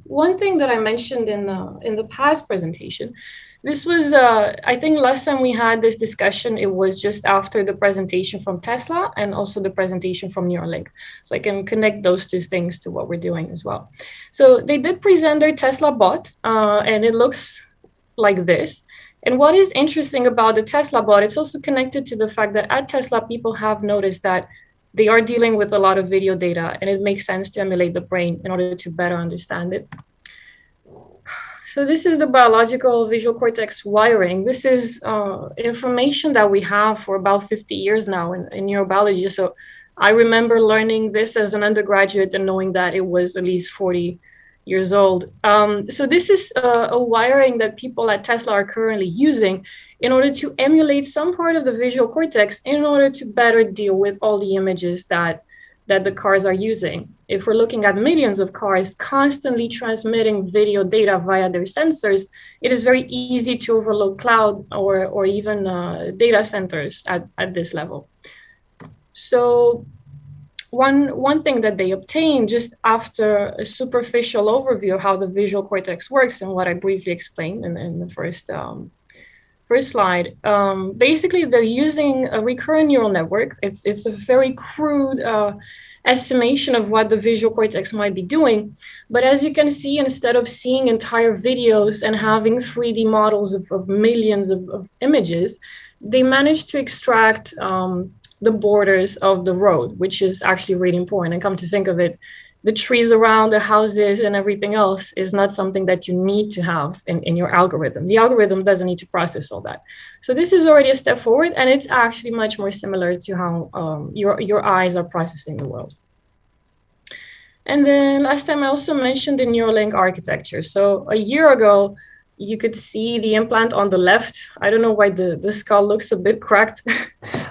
One thing that I mentioned in the past presentation, this was I think last time we had this discussion, it was just after the presentation from Tesla and also the presentation from Neuralink. So I can connect those two things to what we're doing as well. So they did present their Tesla bot, and it looks like this. And what is interesting about the Tesla bot, it's also connected to the fact that at Tesla, people have noticed that they are dealing with a lot of video data, and it makes sense to emulate the brain in order to better understand it. So this is the biological visual cortex wiring. This is information that we have for about 50 years now in neurobiology. So I remember learning this as an undergraduate and knowing that it was at least 40 years old. So this is a wiring that people at Tesla are currently using in order to emulate some part of the visual cortex in order to better deal with all the images that the cars are using. If we're looking at millions of cars constantly transmitting video data via their sensors, it is very easy to overload cloud or even data centers at this level. So one thing that they obtained just after a superficial overview of how the visual cortex works and what I briefly explained in the first slide, basically they're using a recurrent neural network. It's a very crude estimation of what the visual cortex might be doing. But as you can see, instead of seeing entire videos and having 3D models of millions of images, they managed to extract the borders of the road, which is actually really important. And come to think of it, the trees around the houses and everything else is not something that you need to have in your algorithm. The algorithm doesn't need to process all that. So this is already a step forward, and it's actually much more similar to how your eyes are processing the world. And then last time I also mentioned the Neuralink architecture. So a year ago, you could see the implant on the left. I don't know why the skull looks a bit cracked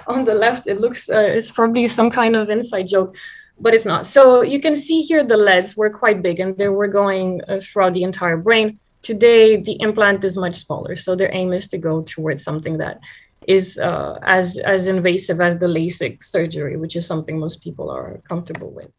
on the left. It looks, it's probably some kind of inside joke, but it's not. So you can see here the LEDs were quite big and they were going throughout the entire brain. Today, the implant is much smaller. So their aim is to go towards something that is as invasive as the LASIK surgery, which is something most people are comfortable with.